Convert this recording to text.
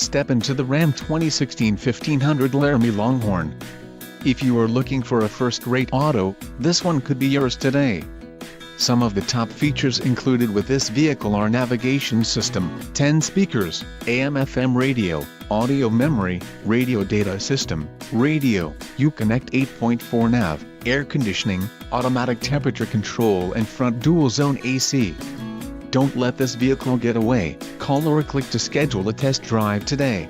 step into the Ram 2016 1500 Laramie Longhorn. If you are looking for a first-rate auto, this one could be yours today. Some of the top features included with this vehicle are navigation system, 10 speakers, AM/FM radio, audio memory, radio data system, radio, Uconnect 8.4 nav, air conditioning, automatic temperature control and front dual-zone AC. Don't let this vehicle get away. Call or click to schedule a test drive today.